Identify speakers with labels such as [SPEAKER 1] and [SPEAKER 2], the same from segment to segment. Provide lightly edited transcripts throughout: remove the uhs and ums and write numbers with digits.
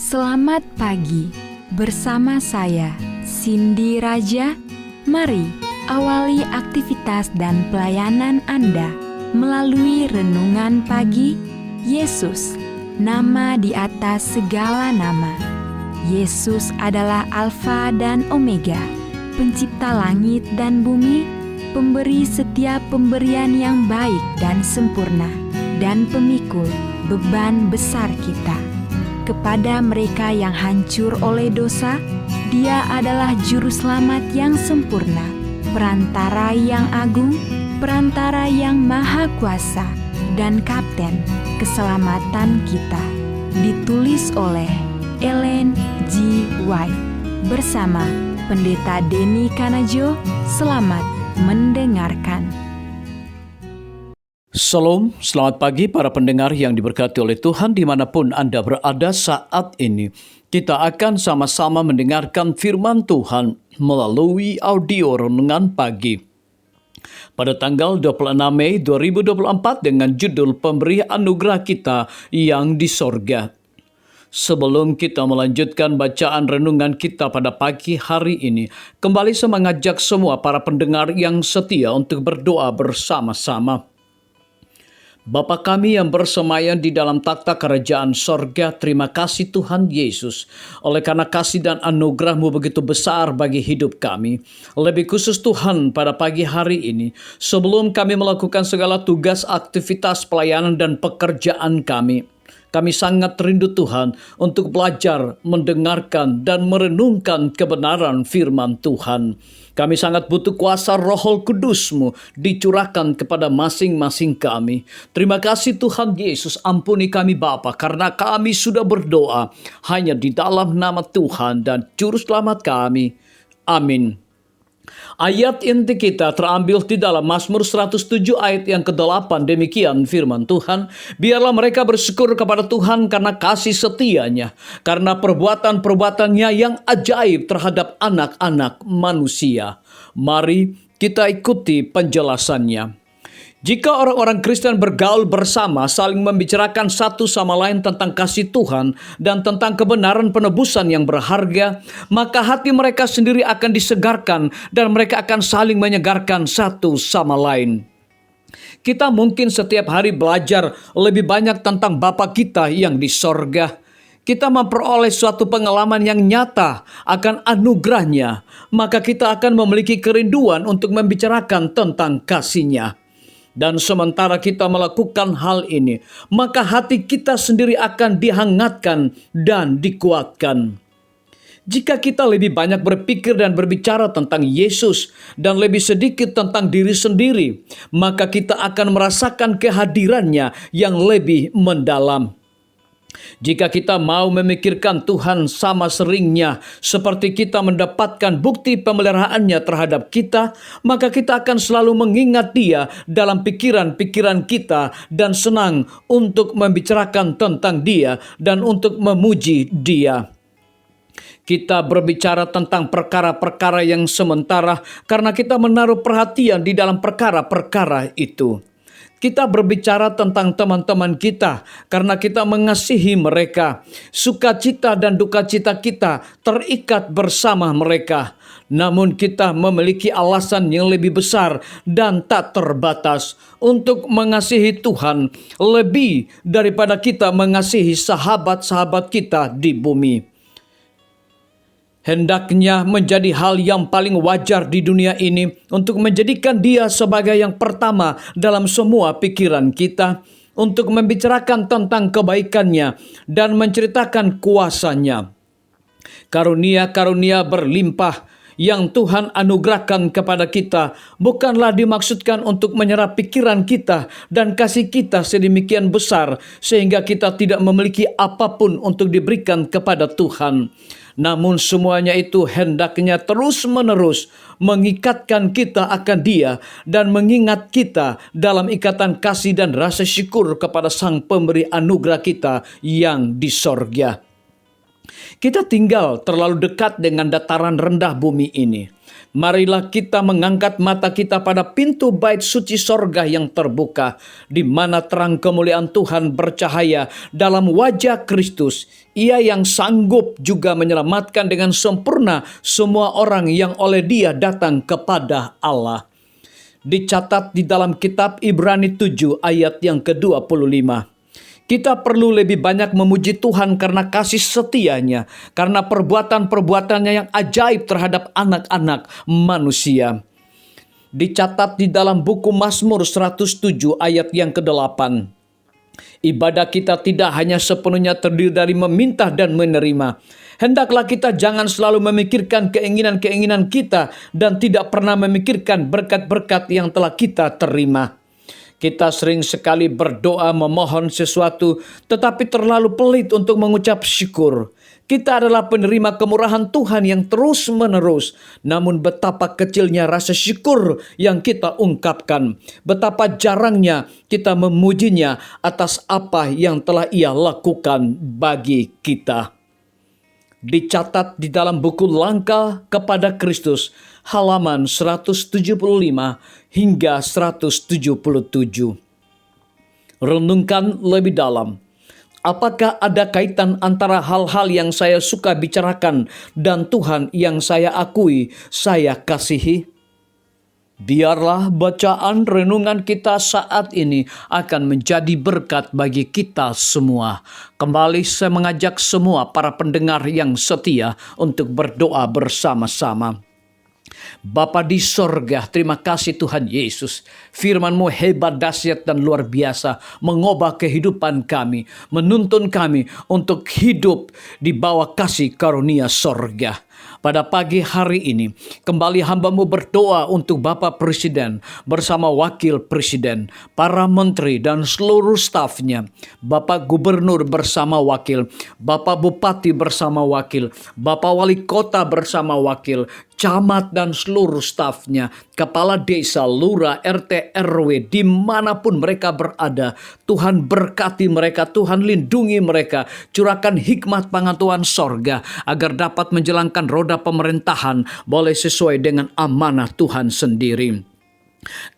[SPEAKER 1] Selamat pagi, bersama saya Cindy Raja. Mari awali aktivitas dan pelayanan Anda melalui renungan pagi. Yesus, nama di atas segala nama. Yesus adalah Alfa dan Omega, pencipta langit dan bumi, pemberi setiap pemberian yang baik dan sempurna, dan pemikul beban besar kita. Kepada mereka yang hancur oleh dosa, Dia adalah juru selamat yang sempurna, perantara yang agung, perantara yang maha kuasa, dan kapten keselamatan kita. Ditulis oleh Ellen G. White bersama Pendeta Denny Kanajo. Selamat mendengarkan.
[SPEAKER 2] Salam, selamat pagi para pendengar yang diberkati oleh Tuhan dimanapun Anda berada saat ini. Kita akan sama-sama mendengarkan firman Tuhan melalui audio renungan pagi. Pada tanggal 26 Mei 2024 dengan judul Pemberi Anugerah Kita yang di Sorga. Sebelum kita melanjutkan bacaan renungan kita pada pagi hari ini, kembali saya mengajak semua para pendengar yang setia untuk berdoa bersama-sama. Bapa kami yang bersemayam di dalam takhta kerajaan sorga, terima kasih Tuhan Yesus, oleh karena kasih dan anugerah-Mu begitu besar bagi hidup kami. Lebih khusus Tuhan pada pagi hari ini, sebelum kami melakukan segala tugas, aktivitas, pelayanan dan pekerjaan kami sangat rindu Tuhan untuk belajar, mendengarkan, dan merenungkan kebenaran firman Tuhan. Kami sangat butuh kuasa Roh Kudus-Mu dicurahkan kepada masing-masing kami. Terima kasih Tuhan Yesus, ampuni kami Bapa, karena kami sudah berdoa hanya di dalam nama Tuhan dan Juru Selamat kami. Amin. Ayat inti kita terambil di dalam Mazmur 107 ayat yang ke-8. Demikian firman Tuhan, biarlah mereka bersyukur kepada Tuhan karena kasih setianya, karena perbuatan-perbuatannya yang ajaib terhadap anak-anak manusia. Mari kita ikuti penjelasannya. Jika orang-orang Kristen bergaul bersama, saling membicarakan satu sama lain tentang kasih Tuhan dan tentang kebenaran penebusan yang berharga, maka hati mereka sendiri akan disegarkan dan mereka akan saling menyegarkan satu sama lain. Kita mungkin setiap hari belajar lebih banyak tentang Bapa kita yang di sorga. Kita memperoleh suatu pengalaman yang nyata akan anugerahnya, maka kita akan memiliki kerinduan untuk membicarakan tentang kasih-Nya. Dan sementara kita melakukan hal ini, maka hati kita sendiri akan dihangatkan dan dikuatkan. Jika kita lebih banyak berpikir dan berbicara tentang Yesus dan lebih sedikit tentang diri sendiri, maka kita akan merasakan kehadirannya yang lebih mendalam. Jika kita mau memikirkan Tuhan sama seringnya seperti kita mendapatkan bukti pemeliharaannya terhadap kita, maka kita akan selalu mengingat Dia dalam pikiran-pikiran kita dan senang untuk membicarakan tentang Dia dan untuk memuji Dia. Kita berbicara tentang perkara-perkara yang sementara karena kita menaruh perhatian di dalam perkara-perkara itu. Kita berbicara tentang teman-teman kita karena kita mengasihi mereka. Sukacita dan dukacita kita terikat bersama mereka. Namun kita memiliki alasan yang lebih besar dan tak terbatas untuk mengasihi Tuhan lebih daripada kita mengasihi sahabat-sahabat kita di bumi. Hendaknya menjadi hal yang paling wajar di dunia ini untuk menjadikan Dia sebagai yang pertama dalam semua pikiran kita, untuk membicarakan tentang kebaikan-Nya dan menceritakan kuasa-Nya. Karunia-karunia berlimpah yang Tuhan anugerahkan kepada kita bukanlah dimaksudkan untuk menyerap pikiran kita dan kasih kita sedemikian besar sehingga kita tidak memiliki apapun untuk diberikan kepada Tuhan. Namun semuanya itu hendaknya terus-menerus mengikatkan kita akan Dia dan mengingat kita dalam ikatan kasih dan rasa syukur kepada Sang Pemberi anugerah kita yang di sorga. Kita tinggal terlalu dekat dengan dataran rendah bumi ini. Marilah kita mengangkat mata kita pada pintu bait suci sorga yang terbuka, di mana terang kemuliaan Tuhan bercahaya dalam wajah Kristus. Ia yang sanggup juga menyelamatkan dengan sempurna semua orang yang oleh Dia datang kepada Allah. Dicatat di dalam kitab Ibrani 7 ayat yang ke-25. Kita perlu lebih banyak memuji Tuhan karena kasih setianya, karena perbuatan-perbuatannya yang ajaib terhadap anak-anak manusia. Dicatat di dalam buku Mazmur 107 ayat yang ke-8. Ibadah kita tidak hanya sepenuhnya terdiri dari meminta dan menerima. Hendaklah kita jangan selalu memikirkan keinginan-keinginan kita dan tidak pernah memikirkan berkat-berkat yang telah kita terima. Kita sering sekali berdoa memohon sesuatu, tetapi terlalu pelit untuk mengucap syukur. Kita adalah penerima kemurahan Tuhan yang terus-menerus. Namun betapa kecilnya rasa syukur yang kita ungkapkan. Betapa jarangnya kita memujinya atas apa yang telah Ia lakukan bagi kita. Dicatat di dalam buku Langkah kepada Kristus, halaman 175 hingga 177. Renungkan lebih dalam. Apakah ada kaitan antara hal-hal yang saya suka bicarakan dan Tuhan yang saya akui, saya kasihi? Biarlah bacaan renungan kita saat ini akan menjadi berkat bagi kita semua. Kembali saya mengajak semua para pendengar yang setia untuk berdoa bersama-sama. Bapa di sorga, terima kasih Tuhan Yesus. Firman-Mu hebat, dahsyat, dan luar biasa, mengubah kehidupan kami, menuntun kami untuk hidup di bawah kasih karunia sorga. Pada pagi hari ini, kembali hamba-Mu berdoa untuk Bapak Presiden bersama Wakil Presiden, para menteri dan seluruh stafnya, Bapak Gubernur bersama Wakil, Bapak Bupati bersama Wakil, Bapak Wali Kota bersama Wakil, camat dan seluruh stafnya, kepala desa, lurah, RT, RW, dimanapun mereka berada. Tuhan berkati mereka, Tuhan lindungi mereka, curahkan hikmat pengetahuan sorga, agar dapat menjalankan roda pemerintahan boleh sesuai dengan amanah Tuhan sendiri.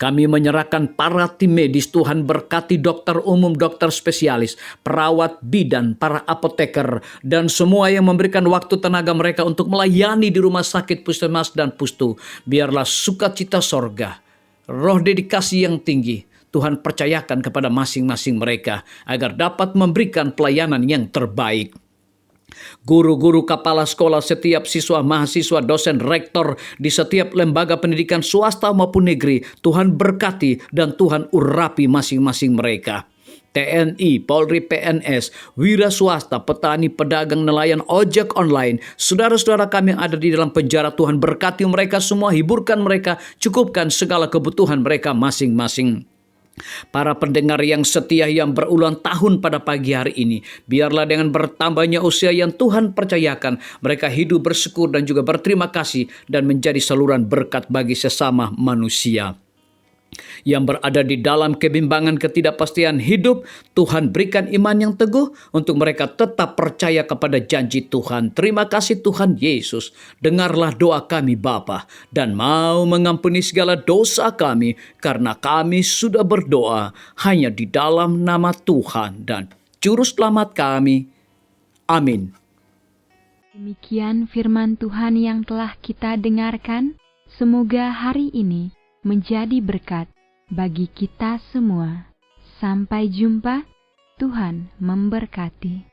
[SPEAKER 2] Kami menyerahkan para tim medis, Tuhan berkati dokter umum, dokter spesialis, perawat bidan, para apoteker, dan semua yang memberikan waktu tenaga mereka untuk melayani di rumah sakit, puskesmas, dan pustu. Biarlah sukacita sorga, roh dedikasi yang tinggi, Tuhan percayakan kepada masing-masing mereka, agar dapat memberikan pelayanan yang terbaik. Guru-guru, kepala sekolah, setiap siswa, mahasiswa, dosen, rektor di setiap lembaga pendidikan swasta maupun negeri, Tuhan berkati dan Tuhan urapi masing-masing mereka. TNI, Polri, PNS, wira swasta, petani, pedagang, nelayan, ojek online, saudara-saudara kami yang ada di dalam penjara, Tuhan berkati mereka semua, hiburkan mereka, cukupkan segala kebutuhan mereka masing-masing. Para pendengar yang setia yang berulang tahun pada pagi hari ini, biarlah dengan bertambahnya usia yang Tuhan percayakan, mereka hidup bersyukur dan juga berterima kasih dan menjadi saluran berkat bagi sesama manusia. Yang berada di dalam kebimbangan ketidakpastian hidup, Tuhan berikan iman yang teguh untuk mereka tetap percaya kepada janji Tuhan. Terima kasih Tuhan Yesus. Dengarlah doa kami Bapa, dan mau mengampuni segala dosa kami, karena kami sudah berdoa hanya di dalam nama Tuhan dan Juru Selamat kami. Amin.
[SPEAKER 1] Demikian firman Tuhan yang telah kita dengarkan. Semoga hari ini menjadi berkat bagi kita semua. Sampai jumpa, Tuhan memberkati.